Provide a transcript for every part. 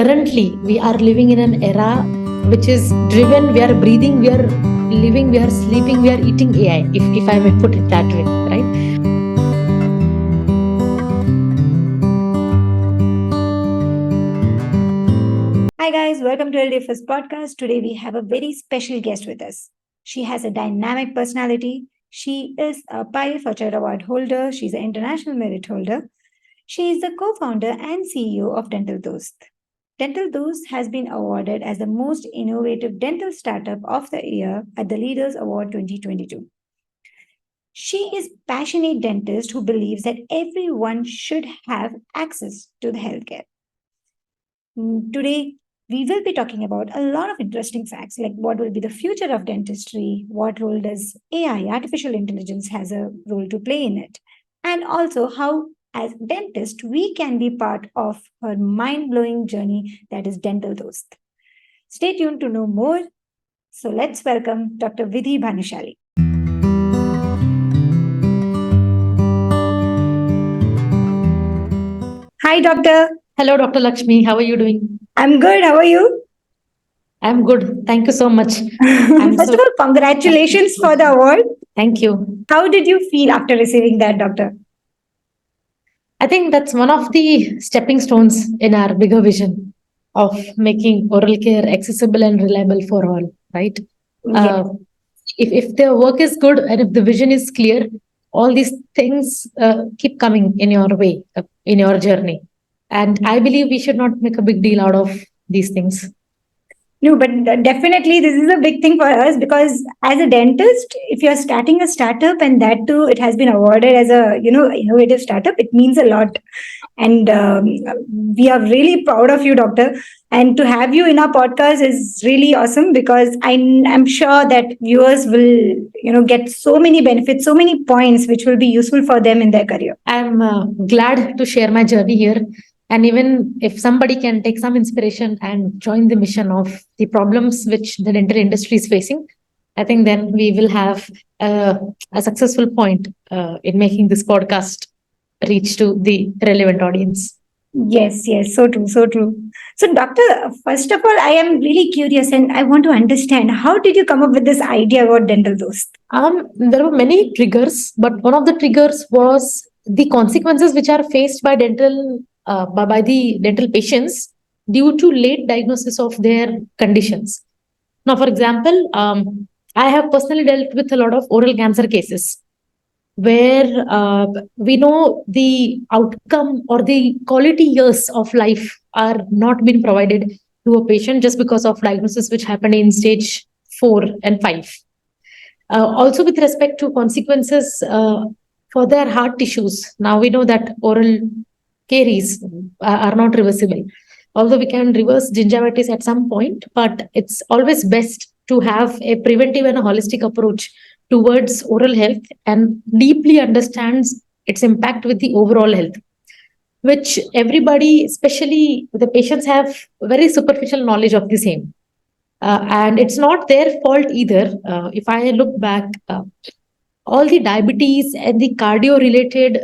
currently we are living in an era which is driven, we are breathing, we are living, we are sleeping, we are eating AI, if I may put it that way, right? Hi guys, welcome to LDFS podcast. Today we have a very special guest with us. She has a dynamic personality. She is a Pi Fletcher Award holder. She's an international merit holder. She is the co-founder and CEO of DentalDost. DentalDost has been awarded as the most innovative dental startup of the year at the Leaders Award 2022. She is passionate dentist who believes that everyone should have access to the healthcare. Today, we will be talking about a lot of interesting facts like what will be the future of dentistry, what role does AI, artificial intelligence, has a role to play in it, and also how, as dentist, we can be part of her mind blowing journey that is DentalDost. Stay tuned to know more. So let's welcome Dr. Vidhi Bhanushali. Hi, Doctor. Hello, Dr. Lakshmi. How are you doing? I'm good. How are you? I'm good. Thank you so much. First of all, congratulations for the award. Thank you. How did you feel after receiving that, Doctor? I think that's one of the stepping stones in our bigger vision of making oral care accessible and reliable for all, right? Yes. If the work is good and if the vision is clear, all these things keep coming in your way, in your journey. And I believe we should not make a big deal out of these things. No, but definitely this is a big thing for us because as a dentist, if you're starting a startup and that too, it has been awarded as a innovative startup, it means a lot. And we are really proud of you, Doctor. And to have you in our podcast is really awesome because I'm sure that viewers will get so many benefits, so many points which will be useful for them in their career. I'm glad to share my journey here. And even if somebody can take some inspiration and join the mission of the problems which the dental industry is facing, I think then we will have a successful point in making this podcast reach to the relevant audience. Yes, so true, so true. So, Doctor, first of all, I am really curious and I want to understand how did you come up with this idea about DentalDost? There were many triggers, but one of the triggers was the consequences which are faced by by the dental patients due to late diagnosis of their conditions. Now, for example, I have personally dealt with a lot of oral cancer cases where we know the outcome or the quality years of life are not being provided to a patient just because of diagnosis which happened in stage 4 and 5. Also, with respect to consequences for their heart tissues, now we know that oral caries are not reversible. Although we can reverse gingivitis at some point, but it's always best to have a preventive and a holistic approach towards oral health and deeply understands its impact with the overall health, which everybody, especially the patients, have very superficial knowledge of the same. And it's not their fault either. If I look back, all the diabetes and the cardio related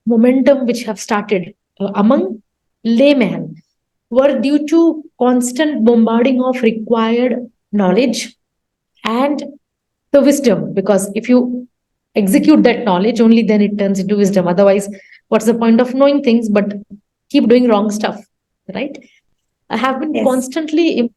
momentum which have started among laymen were due to constant bombarding of required knowledge and the wisdom, because if you execute that knowledge, only then it turns into wisdom. Otherwise, what's the point of knowing things but keep doing wrong stuff, right? I have been constantly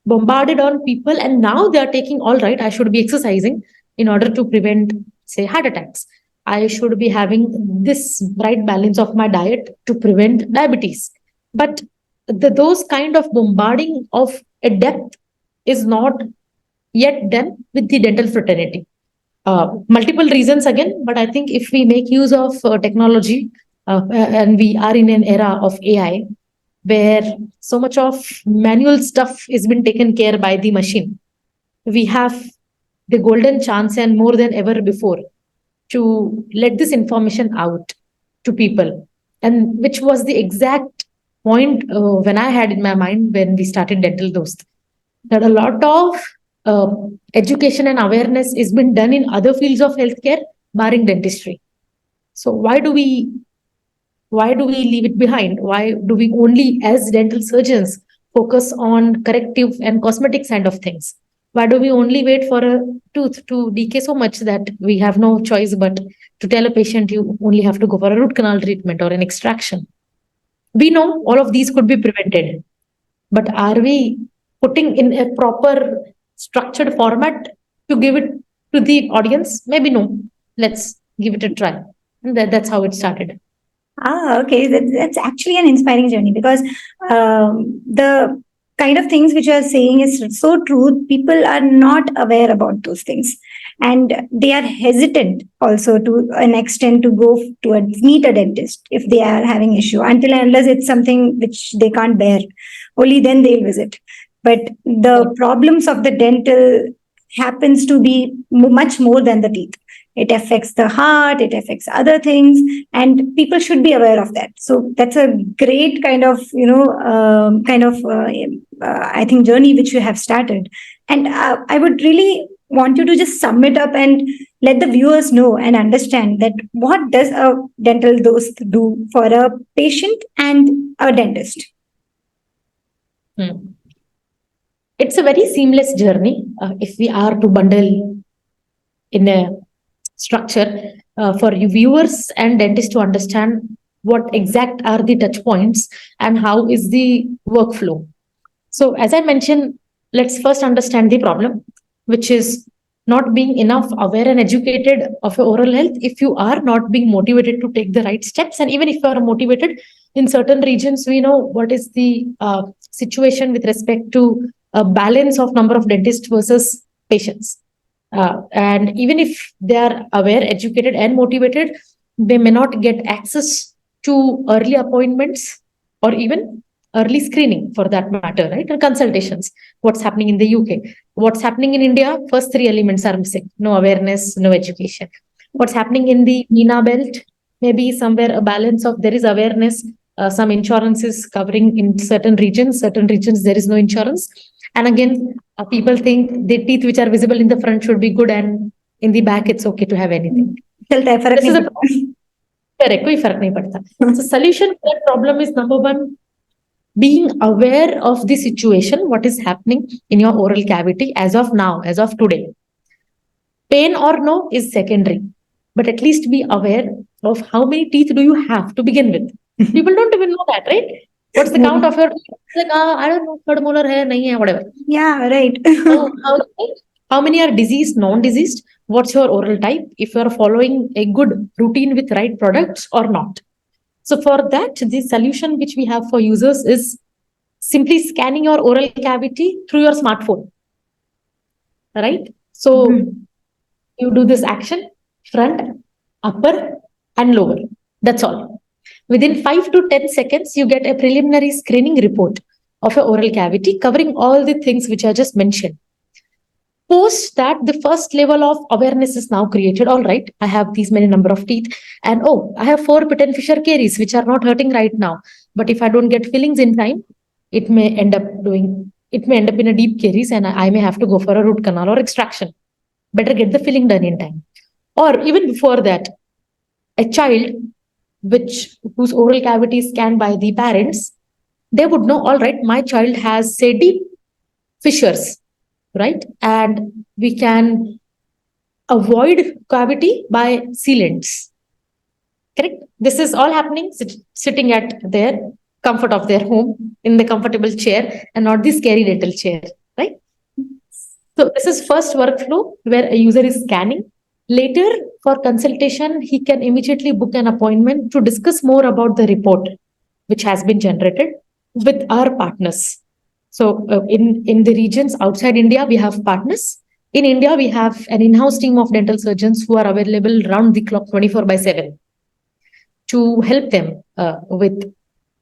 bombarded on people, and now they are taking, all right, I should be exercising in order to prevent, say, heart attacks. I should be having this right balance of my diet to prevent diabetes. But those kind of bombarding of a depth is not yet done with the dental fraternity. Multiple reasons again, but I think if we make use of technology, and we are in an era of AI where so much of manual stuff is been taken care by the machine, we have the golden chance and more than ever before to let this information out to people, and which was the exact point when I had in my mind when we started DentalDost, that a lot of uh, education and awareness is been done in other fields of healthcare barring dentistry. So why do we Why do we leave it behind? Why do we only, as dental surgeons, focus on corrective and cosmetic side of things? Why do we only wait for a tooth to decay so much that we have no choice but to tell a patient you only have to go for a root canal treatment or an extraction? We know all of these could be prevented, but are we putting in a proper structured format to give it to the audience? Maybe no. Let's give it a try. And that's how it started. Okay. That's actually an inspiring journey because the kind of things which you are saying is so true. People are not aware about those things. And they are hesitant also to an extent to go to meet a dentist if they are having issue until and unless it's something which they can't bear. Only then they'll visit. But the problems of the dental happens to be much more than the teeth. It affects the heart, it affects other things, and people should be aware of that. So that's a great kind of I think journey which you have started. And I would really want you to just sum it up and let the viewers know and understand that what does a dental dose do for a patient and a dentist. It's a very seamless journey if we are to bundle in a structure for you viewers and dentists to understand what exact are the touch points and how is the workflow. So as I mentioned, let's first understand the problem, which is not being enough aware and educated of your oral health if you are not being motivated to take the right steps. And even if you are motivated, in certain regions, we know what is the situation with respect to a balance of number of dentists versus patients. And even if they are aware, educated, and motivated, they may not get access to early appointments or even early screening for that matter, right? And consultations. What's happening in the UK? What's happening in India? First three elements are missing: no awareness, no education. What's happening in the MENA belt? Maybe somewhere a balance of there is awareness, some insurance is covering in certain regions there is no insurance. And again, people think the teeth which are visible in the front should be good and in the back it's okay to have anything. This is a correct, कोई फर्क नहीं पड़ता. So solution to that problem is number one, being aware of the situation, what is happening in your oral cavity as of now, as of today. Pain or no is secondary, but at least be aware of how many teeth do you have to begin with. People don't even know that, right? What's the count of your teeth? Like, I don't know, third molar hai, nahi hai, whatever. Yeah, right. How many are diseased, non-diseased? What's your oral type? If you are following a good routine with right products or not. So for that, the solution which we have for users is simply scanning your oral cavity through your smartphone. Right? So you do this action, front, upper, and lower. That's all. Within 5 to 10 seconds, you get a preliminary screening report of your oral cavity covering all the things which I just mentioned. Post that, the first level of awareness is now created. All right, I have these many number of teeth, and oh, I have 4 patent fissure caries which are not hurting right now. But if I don't get fillings in time, it may end up in a deep caries, and I may have to go for a root canal or extraction. Better get the filling done in time. Or even before that, a child whose oral cavity is scanned by the parents, they would know, all right, my child has, say, deep fissures, right? And we can avoid cavity by sealants. Correct? This is all happening sitting at their comfort of their home in the comfortable chair and not the scary dental chair, right? So this is first workflow where a user is scanning. Later, for consultation, he can immediately book an appointment to discuss more about the report which has been generated with our partners. So in the regions outside India, we have partners. In India, we have an in-house team of dental surgeons who are available round the clock 24/7 to help them with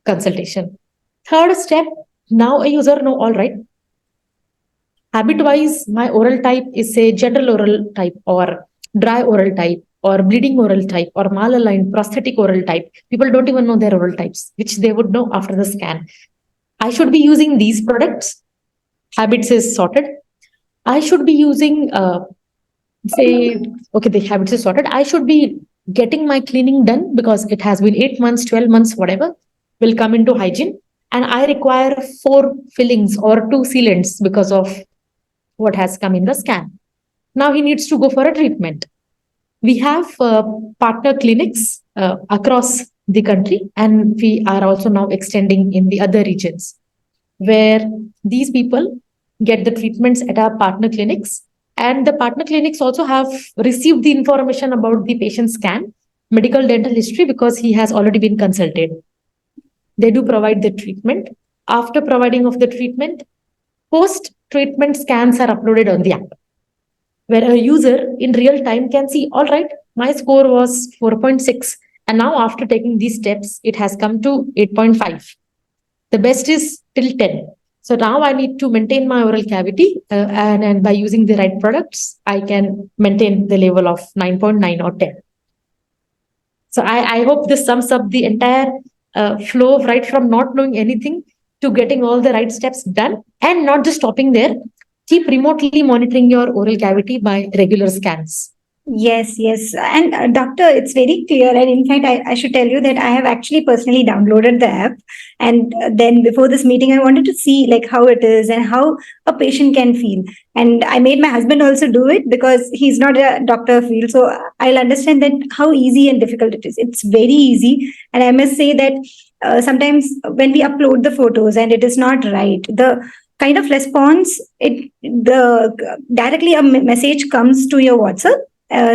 consultation. Third step, now a user know, all right, habit-wise, my oral type is, say, general oral type or dry oral type or bleeding oral type or malaligned prosthetic oral type. People don't even know their oral types, which they would know after the scan. I should be using these products. Habits is sorted. I should be using, say, okay, the habits is sorted. I should be getting my cleaning done because it has been 8 months, 12 months, whatever, will come into hygiene. And I require four fillings or two sealants because of what has come in the scan. Now he needs to go for a treatment. We have partner clinics across the country, and we are also now extending in the other regions where these people get the treatments at our partner clinics. And the partner clinics also have received the information about the patient scan, medical dental history, because he has already been consulted. They do provide the treatment. After providing of the treatment, post treatment scans are uploaded on the app, where a user in real time can see, all right, my score was 4.6, and now after taking these steps, it has come to 8.5. The best is till 10. So now I need to maintain my oral cavity, and by using the right products, I can maintain the level of 9.9 or 10. So I hope this sums up the entire flow, right from not knowing anything to getting all the right steps done, and not just stopping there. Keep remotely monitoring your oral cavity by regular scans. Yes, yes. And doctor, it's very clear. And in fact, I should tell you that I have actually personally downloaded the app. And then before this meeting, I wanted to see like how it is and how a patient can feel. And I made my husband also do it because he's not a doctor field. So I'll understand that how easy and difficult it is. It's very easy. And I must say that sometimes when we upload the photos and it is not right, the kind of response, the directly a message comes to your WhatsApp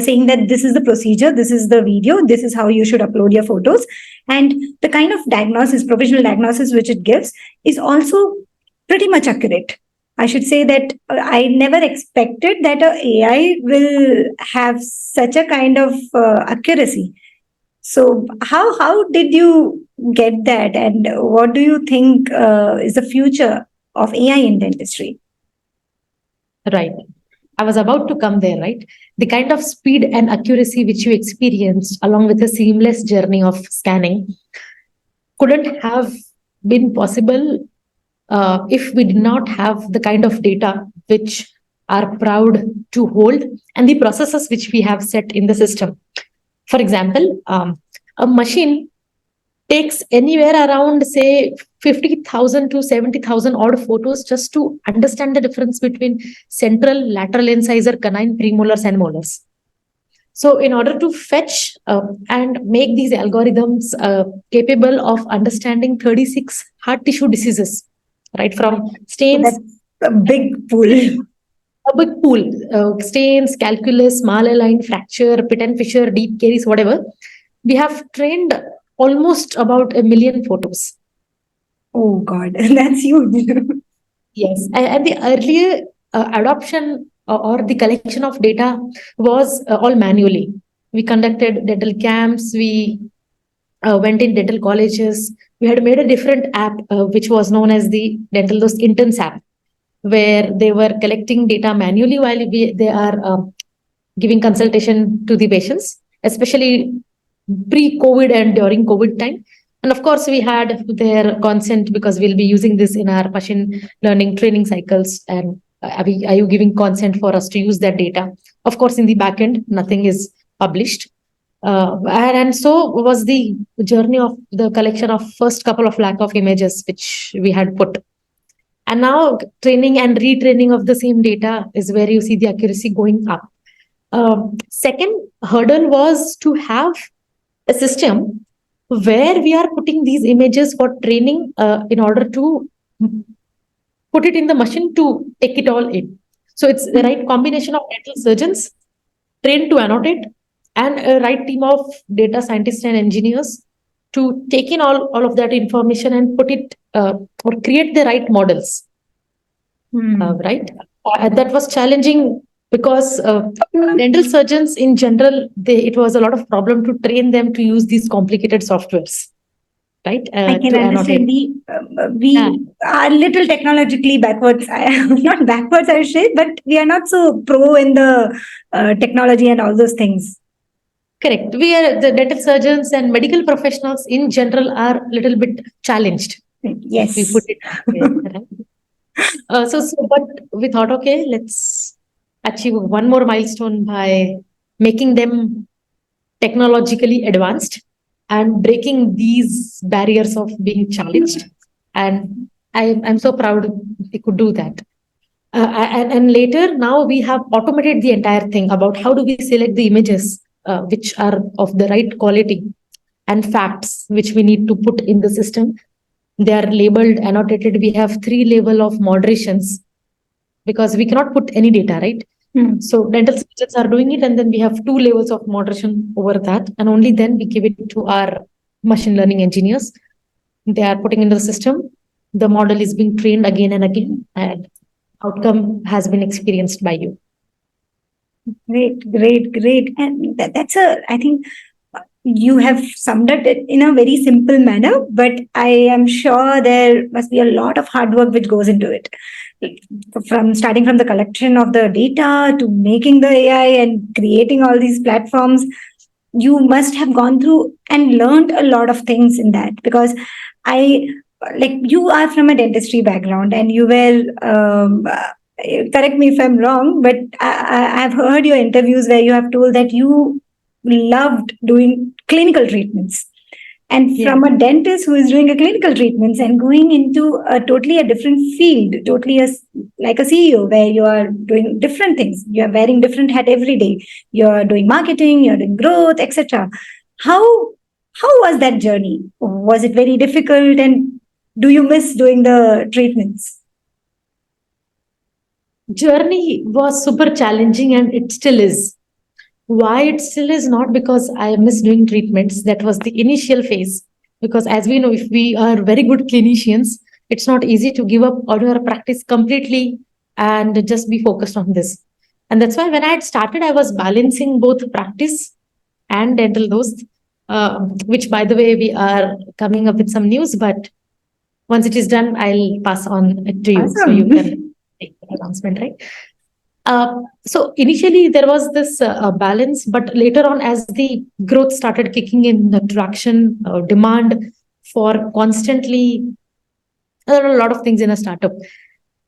saying that this is the procedure, this is the video, this is how you should upload your photos. And the kind of diagnosis, provisional diagnosis, which it gives is also pretty much accurate. I should say that I never expected that a AI will have such a kind of accuracy. So how did you get that, and what do you think is the future of AI in dentistry? Right. I was about to come there, right? The kind of speed and accuracy which you experienced along with a seamless journey of scanning couldn't have been possible if we did not have the kind of data which are proud to hold and the processes which we have set in the system. For example, a machine takes anywhere around, say, 50,000 to 70,000 odd photos just to understand the difference between central, lateral incisor, canine, premolars, and molars. So, in order to fetch and make these algorithms capable of understanding 36 hard tissue diseases, right, from stains. That's a big pool. A big pool, stains, calculus, malaline, fracture, pit and fissure, deep caries, whatever. We have trained almost about 1 million photos. Oh God, that's huge. Yes, and the earlier adoption or the collection of data was all manually. We conducted dental camps, we went in dental colleges. We had made a different app, which was known as the DentalDost Interns app, where they were collecting data manually while they are giving consultation to the patients, especially pre-COVID and during COVID time. And of course, we had their consent because we'll be using this in our machine learning training cycles. And are you giving consent for us to use that data? Of course, in the back end, nothing is published. And so was the journey of the collection of first couple of lakh of images which we had put. And now training and retraining of the same data is where you see the accuracy going up. Second hurdle was to have a system where we are putting these images for training in order to put it in the machine to take it all in. So it's the right combination of dental surgeons trained to annotate and a right team of data scientists and engineers to take in all of that information and put it or create the right models. Right? That was challenging because dental surgeons in general, it was a lot of problem to train them to use these complicated softwares. Right? I can understand we are little technologically backwards. Not backwards, I should say, but we are not so pro in the technology and all those things. Correct. We are the dental surgeons and medical professionals in general are a little bit challenged. Yes. If we put it right? But we thought, okay, let's achieve one more milestone by making them technologically advanced and breaking these barriers of being challenged. And I'm so proud we could do that. And later, now we have automated the entire thing about how do we select the images which are of the right quality and facts which we need to put in the system. They are labeled, annotated. We have 3 level of moderations because we cannot put any data, right? So dental surgeons are doing it, and then we have 2 levels of moderation over that, and only then we give it to our machine learning engineers. They are putting into the system. The model is being trained again and again, and outcome has been experienced by you. Great. And that's I think you have summed it in a very simple manner, but I am sure there must be a lot of hard work which goes into it. From starting from the collection of the data to making the AI and creating all these platforms, you must have gone through and learned a lot of things in that, because you are from a dentistry background and you were correct me if I'm wrong, but I've heard your interviews where you have told that you loved doing clinical treatments. And from a dentist who is doing a clinical treatments and going into a different field, like a CEO where you are doing different things, you are wearing different hat every day, you're doing marketing, you're doing growth, etc. How was that journey? Was it very difficult, and do you miss doing the treatments? Journey was super challenging, and it still is. Why it still is? Not because I miss doing treatments. That was the initial phase. Because as we know, if we are very good clinicians, it's not easy to give up on your practice completely and just be focused on this. And that's why when I had started, I was balancing both practice and DentalDost, which, by the way, we are coming up with some news. But once it is done, I'll pass on it to you. Awesome. So you can take the announcement, right? So initially there was this balance, but later on, as the growth started kicking in, the traction, demand for constantly, there are a lot of things in a startup.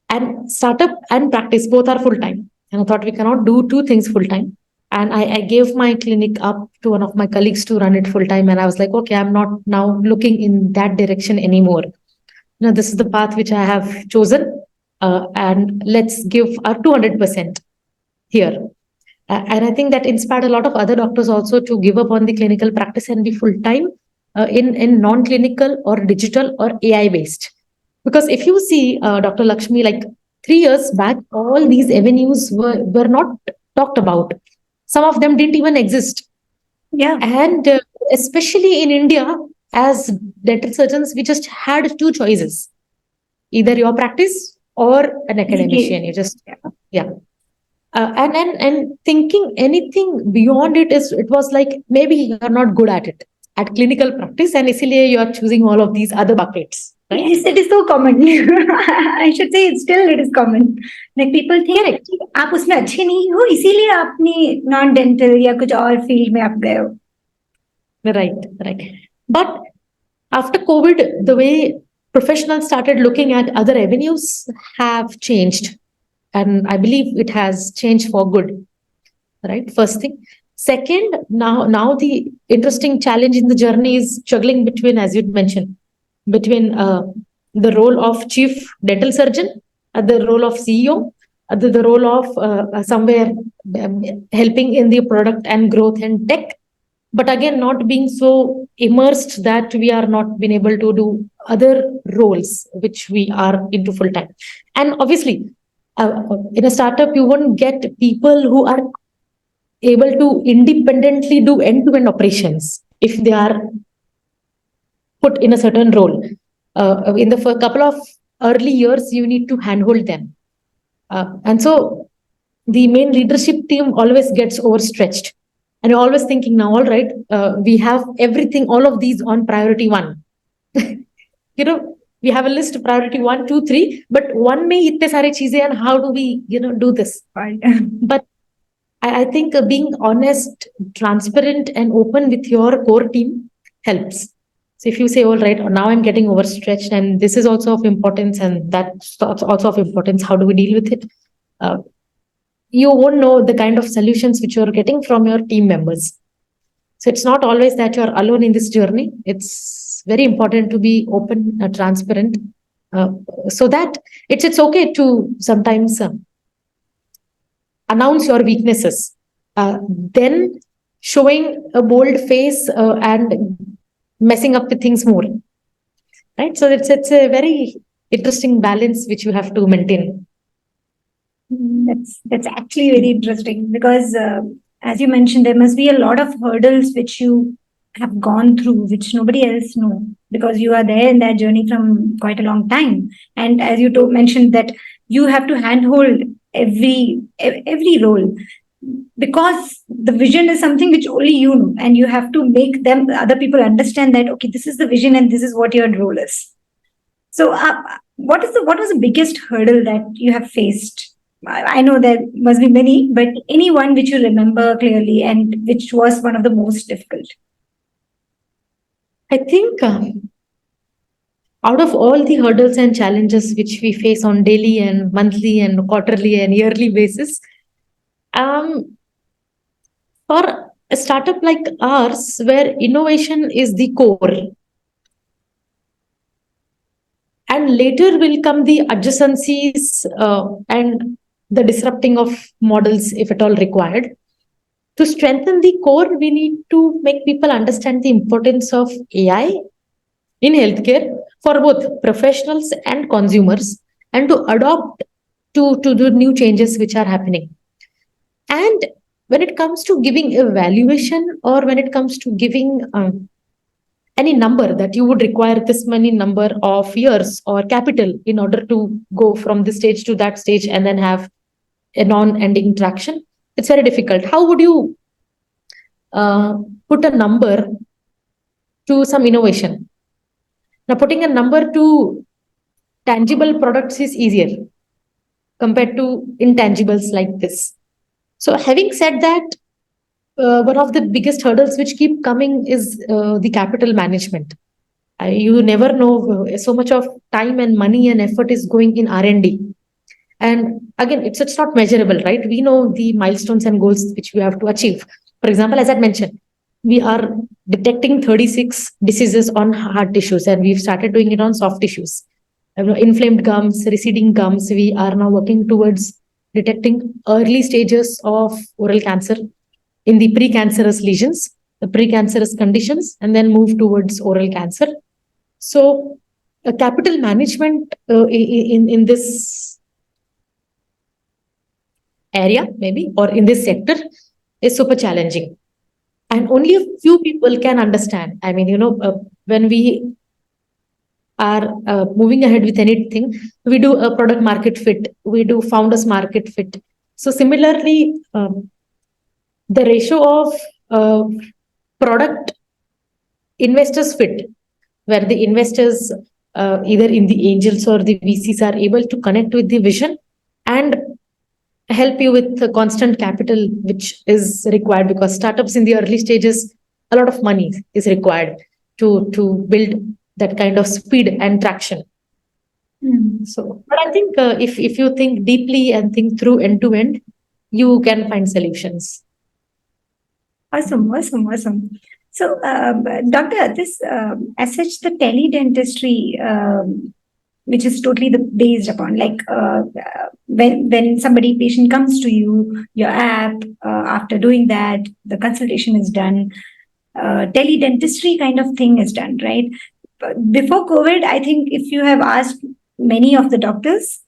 And startup and practice both are full time. And I thought we cannot do 2 things full time. And I gave my clinic up to one of my colleagues to run it full time. And I was like, okay, I'm not now looking in that direction anymore. This is the path which I have chosen. And let's give our 200% here. And I think that inspired a lot of other doctors also to give up on the clinical practice and be full time in non-clinical or digital or AI based. Because if you see, Dr. Lakshmi, like 3 years back, all these avenues were not talked about. Some of them didn't even exist. Yeah. And especially in India, as dental surgeons, we just had 2 choices: either your practice or an academician. You just, and thinking anything beyond it was like maybe you're not good at it at clinical practice, and isliye you are choosing all of these other buckets. Right? Yes, it is so common. I should say it is common. Like people think आप उसमें अच्छे नहीं हो, इसीलिए आपने non dental या कुछ और field में आप गए हो. Right. But after COVID, the way professionals started looking at other avenues have changed. And I believe it has changed for good. Right? First thing. Second, now the interesting challenge in the journey is juggling between, as you'd mentioned, between the role of chief dental surgeon, the role of CEO, the role of somewhere helping in the product and growth and tech, but again not being so immersed that we are not being able to do other roles which we are into full time. And obviously, in a startup, you won't get people who are able to independently do end-to-end operations if they are put in a certain role. In the first couple of early years, you need to handhold them. And so the main leadership team always gets overstretched. And you're always thinking now, all right, we have everything, all of these on priority 1. We have a list of priority 1, 2, 3, but one may itte sare cheeze, and how do we, do this? Right. But I think being honest, transparent, and open with your core team helps. So if you say, all right, now I'm getting overstretched, and this is also of importance, and that's also of importance, how do we deal with it? You won't know the kind of solutions which you're getting from your team members. So it's not always that you're alone in this journey. It's very important to be open, transparent, uh, so that it's okay to sometimes announce your weaknesses. Then showing a bold face and messing up with things more. Right. So it's a very interesting balance which you have to maintain. That's actually very interesting because, as you mentioned, there must be a lot of hurdles which you have gone through, which nobody else know, because you are there in that journey from quite a long time. And as you mentioned that you have to handhold every role, because the vision is something which only you know, and you have to make them other people understand that okay, this is the vision and this is what your role is. So, what was the biggest hurdle that you have faced? I know there must be many, but any one which you remember clearly and which was one of the most difficult? I think out of all the hurdles and challenges which we face on daily and monthly and quarterly and yearly basis, for a startup like ours, where innovation is the core, and later will come the adjacencies and the disrupting of models, if at all required. To strengthen the core, we need to make people understand the importance of AI in healthcare for both professionals and consumers, and to adopt to the new changes which are happening. And when it comes to giving evaluation, or when it comes to giving any number that you would require this many number of years or capital in order to go from this stage to that stage and then have a non-ending traction, it's very difficult. How would you put a number to some innovation? Now, putting a number to tangible products is easier compared to intangibles like this. So, having said that, one of the biggest hurdles which keep coming is the capital management. You never know, so much of time and money and effort is going in R&D. And again, it's not measurable, right? We know the milestones and goals which we have to achieve. For example, as I mentioned, we are detecting 36 diseases on hard tissues, and we've started doing it on soft tissues. Inflamed gums, receding gums. We are now working towards detecting early stages of oral cancer in the precancerous lesions, the precancerous conditions, and then move towards oral cancer. So, capital management in this area, maybe, or in this sector, is super challenging. And only a few people can understand. I mean, when we are moving ahead with anything, we do a product market fit, we do founders market fit. So, similarly, the ratio of product investors fit, where the investors, either in the angels or the VCs, are able to connect with the vision and help you with the constant capital which is required, because startups in the early stages, a lot of money is required to build that kind of speed and traction. So, but I think if you think deeply and think through end to end, you can find solutions. Awesome. So, Doctor, this as such, the teledentistry, which is totally based upon, like when somebody patient comes to you, your app, after doing that, the consultation is done. Teledentistry kind of thing is done, right? Before COVID, I think if you have asked many of the doctors,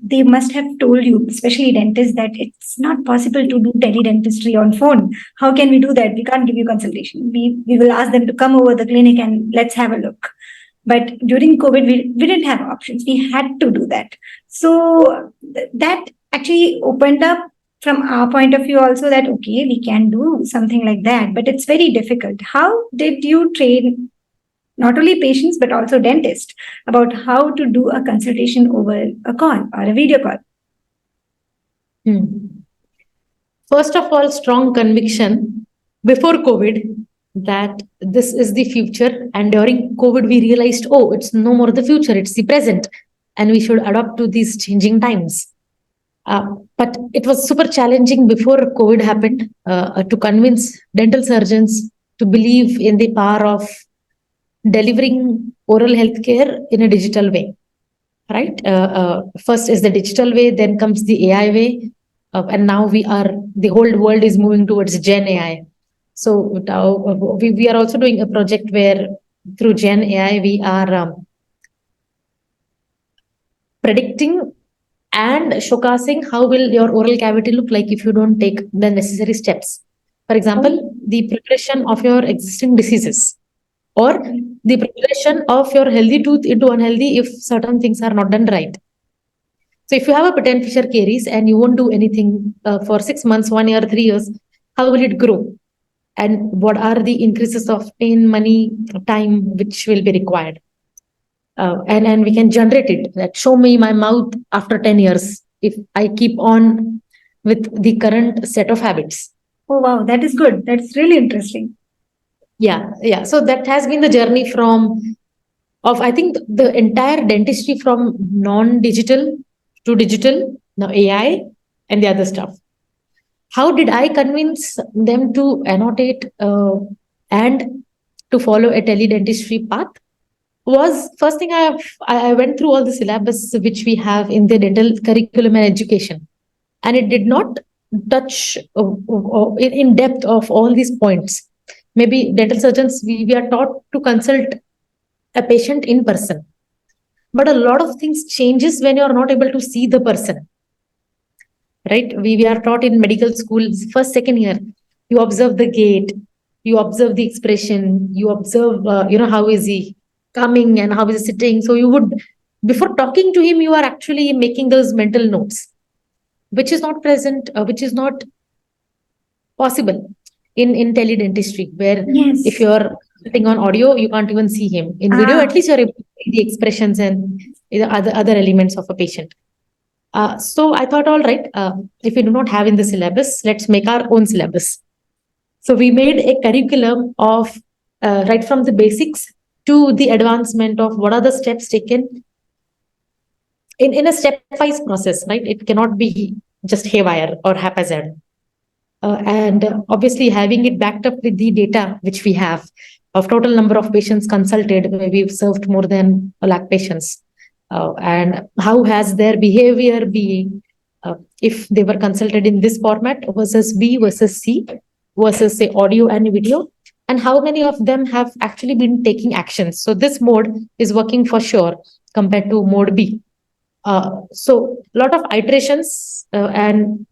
they must have told you, especially dentists, that it's not possible to do teledentistry on phone. How can we do that? We can't give you consultation. We will ask them to come over the clinic and let's have a look. But during COVID, we didn't have options. We had to do that. So that actually opened up from our point of view also that, okay, we can do something like that, but it's very difficult. How did you train not only patients, but also dentists about how to do a consultation over a call or a video call? First of all, strong conviction before COVID that this is the future. And during COVID, we realized, oh, it's no more the future, it's the present. And we should adapt to these changing times. But it was super challenging before COVID happened to convince dental surgeons to believe in the power of delivering oral healthcare in a digital way, right? First is the digital way, then comes the AI way, and now the whole world is moving towards Gen AI. So now we are also doing a project where through Gen AI we are predicting and showcasing how will your oral cavity look like if you don't take the necessary steps. For example, the progression of your existing diseases or the progression of your healthy tooth into unhealthy if certain things are not done right. So if you have a patent fisher caries and you won't do anything for 6 months, 1 year, 3 years, how will it grow? And what are the increases of pain, money, time which will be required? And we can generate it. That show me my mouth after 10 years if I keep on with the current set of habits. Oh, wow. That is good. That's really interesting. Yeah. So that has been the journey of I think the entire dentistry from non-digital to digital, now AI and the other stuff. How did I convince them to annotate and to follow a teledentistry path? Was first thing I went through all the syllabus which we have in the dental curriculum and education, and it did not touch in depth of all these points. Maybe dental surgeons we are taught to consult a patient in person, but a lot of things changes when you are not able to see the person, right? We are taught in medical schools first second year, you observe the gait, you observe the expression, you observe how is he coming and how is he sitting. So you would, before talking to him, you are actually making those mental notes, which is not present, which is not possible in teledentistry, where if Yes. you're sitting on audio you can't even see him. In video at least you're able to see the expressions and the other elements of a patient. So I thought, all right, if we do not have in the syllabus, let's make our own syllabus. So we made a curriculum of right from the basics to the advancement of what are the steps taken in a stepwise process, right? It cannot be just haywire or haphazard. And obviously having it backed up with the data which we have of total number of patients consulted, we've served more than 1 lakh patients. And how has their behavior been if they were consulted in this format versus B versus C versus say audio and video, and how many of them have actually been taking actions. So this mode is working for sure compared to mode B. So a lot of iterations, and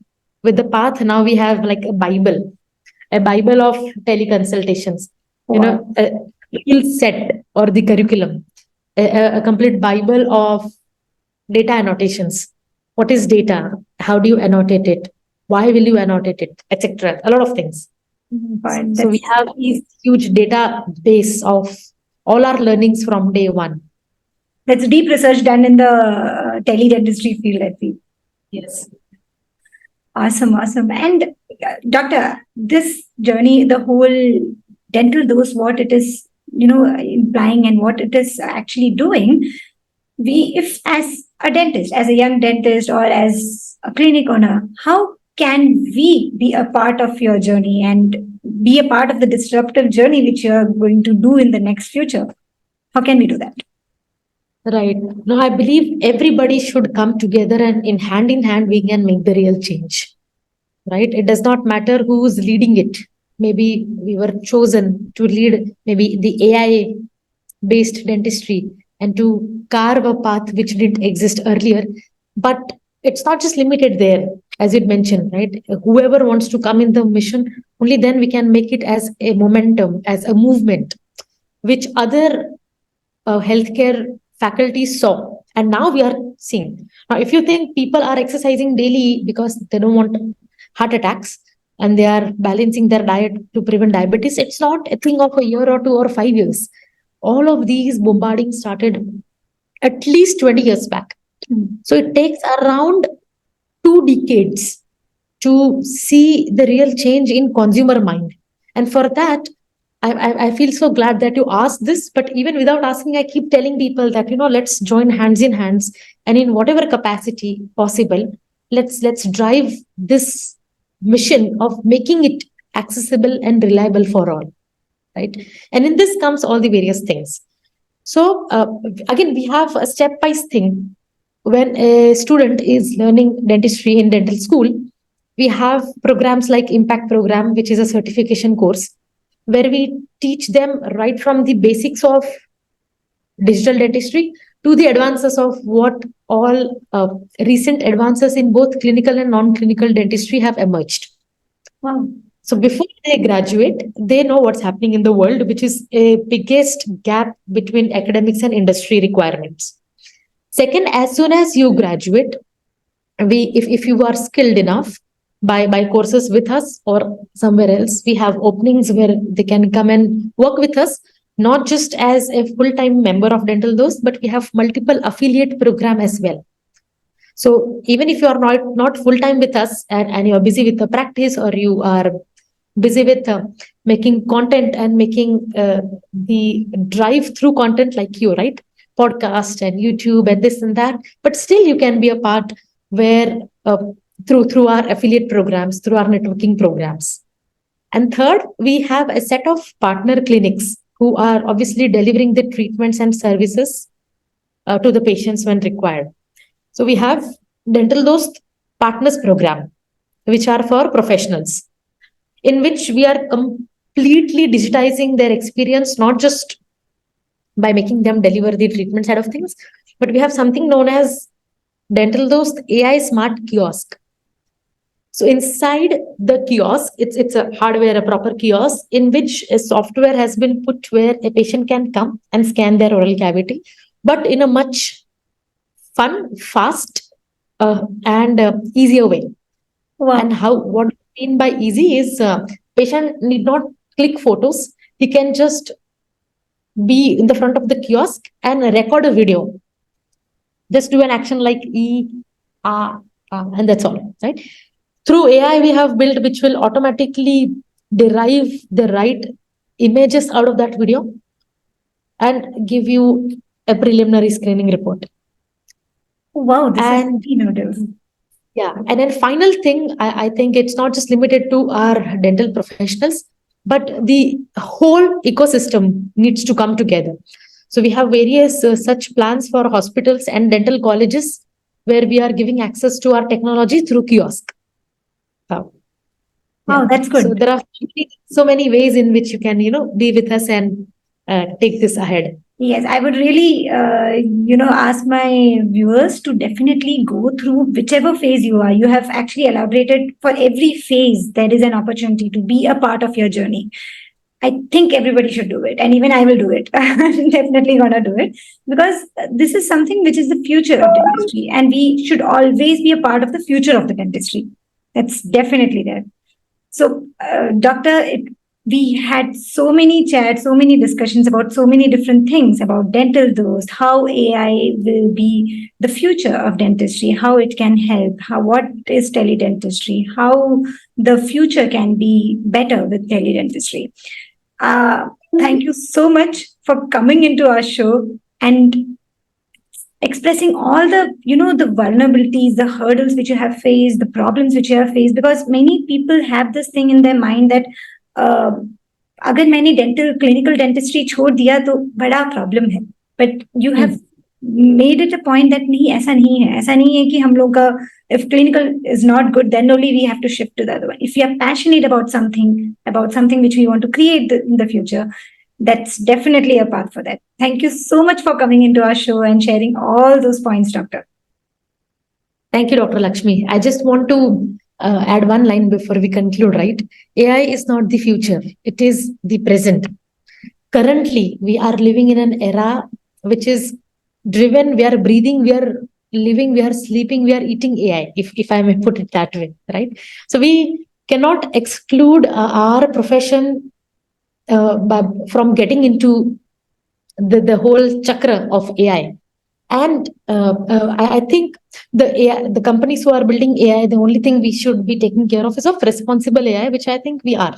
with the path now we have like a bible of teleconsultations. Wow. A skill set or the curriculum, a complete bible of data annotations. What is data? How do you annotate it? Why will you annotate it, etc.? A lot of things. But So we have this huge database of all our learnings from day one. that's deep research done in the teledentistry field, I feel. Yes. Awesome. And doctor, this journey, the whole dental dose, what it is, implying and what it is actually doing, if as a dentist, as a young dentist or as a clinic owner, how can we be a part of your journey and be a part of the disruptive journey which you're going to do in the next future? How can we do that? Right. No, I believe everybody should come together and in hand we can make the real change. Right. It does not matter who's leading it. Maybe we were chosen to lead maybe the AI based dentistry and to carve a path which didn't exist earlier. But it's not just limited there, as you mentioned, right? Whoever wants to come in the mission, only then we can make it as a momentum, as a movement, which other healthcare faculties saw. And now we are seeing. Now, if you think people are exercising daily because they don't want heart attacks and they are balancing their diet to prevent diabetes, it's not a thing of a year or 2 or 5 years. All of these bombarding started at least 20 years back. So it takes around 2 decades to see the real change in consumer mind. And for that, I feel so glad that you asked this, but even without asking, I keep telling people that, let's join hands in hands and in whatever capacity possible, let's drive this mission of making it accessible and reliable for all. right? And in this comes all the various things. So again, we have a step-wise thing. When a student is learning dentistry in dental school, we have programs like Impact Program, which is a certification course, where we teach them right from the basics of digital dentistry to the advances of what all recent advances in both clinical and non-clinical dentistry have emerged. Wow. So before they graduate, they know what's happening in the world, which is a biggest gap between academics and industry requirements. Second, as soon as you graduate, if you are skilled enough by courses with us or somewhere else, we have openings where they can come and work with us, not just as a full-time member of DentalDost, but we have multiple affiliate program as well. So even if you are not full-time with us, and you are busy with the practice, or you are busy with making content and making the drive through content like you, right? Podcast and YouTube and this and that, but still you can be a part where through our affiliate programs, through our networking programs. And third, we have a set of partner clinics who are obviously delivering the treatments and services to the patients when required. So we have DentalDost Partners Program, which are for professionals, in which we are completely digitizing their experience, not just by making them deliver the treatment side of things, but we have something known as DentalDost AI Smart Kiosk. So inside the kiosk, it's a hardware, a proper kiosk in which a software has been put where a patient can come and scan their oral cavity, but in a much fun, fast, and easier way. Wow. And what I mean by easy is patient need not click photos. He can just be in the front of the kiosk and record a video. Just do an action like and that's all, right? Through AI, we have built which will automatically derive the right images out of that video and give you a preliminary screening report. Wow, this And is innovative. yeah, and then final thing, I think it's not just limited to our dental professionals, but the whole ecosystem needs to come together. So we have various such plans for hospitals and dental colleges where we are giving access to our technology through kiosk. Wow, that's good. So there are so many ways in which you can, be with us and take this ahead. Yes, I would really, ask my viewers to definitely go through whichever phase you are. You have actually elaborated for every phase, there is an opportunity to be a part of your journey. I think everybody should do it, and even I will do it. I'm definitely gonna do it because this is something which is the future of dentistry, and we should always be a part of the future of the dentistry. That's definitely there. So, Doctor, we had so many chats, so many discussions about so many different things about DentalDost, how AI will be the future of dentistry, how it can help, what is teledentistry, how the future can be better with teledentistry. Thank you so much for coming into our show and expressing all the vulnerabilities, the hurdles which you have faced, the problems which you have faced, because many people have this thing in their mind that अगर मैंने dental clinical dentistry छोड़ दिया तो बड़ा problem है, but you have made it a point that नहीं, ऐसा नहीं है कि हम लोग का if clinical is not good then only we have to shift to the other one. If we are passionate about something which we want to create in the future, that's definitely a path for that. Thank you so much for coming into our show and sharing all those points, Doctor. Thank you, Dr. Lakshmi. I just want to add one line before we conclude, right? AI is not the future, it is the present. Currently, we are living in an era which is driven, we are breathing, we are living, we are sleeping, we are eating AI, if I may put it that way, right? So we cannot exclude our profession from getting into the whole chakra of AI. And I think the companies who are building AI, the only thing we should be taking care of is of responsible AI, which I think we are.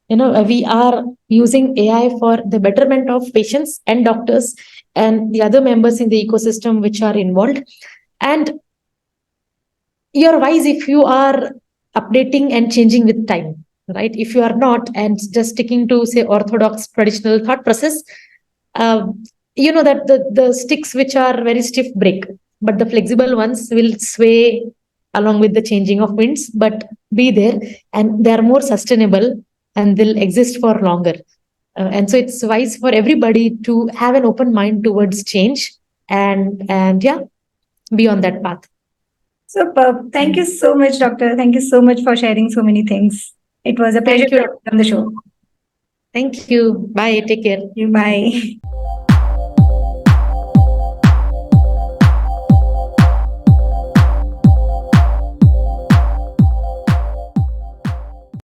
We are using AI for the betterment of patients and doctors and the other members in the ecosystem which are involved. And you're wise if you are updating and changing with time, right? If you are not and just sticking to, say, orthodox traditional thought process, you know that the sticks which are very stiff break, but the flexible ones will sway along with the changing of winds, but be there, and they are more sustainable and they'll exist for longer. And so it's wise for everybody to have an open mind towards change, and yeah, be on that path. Superb. Thank you so much, Doctor. Thank you so much for sharing so many things. It was a pleasure Thank you. to have you on the show. Thank you. Bye. Take care. Bye.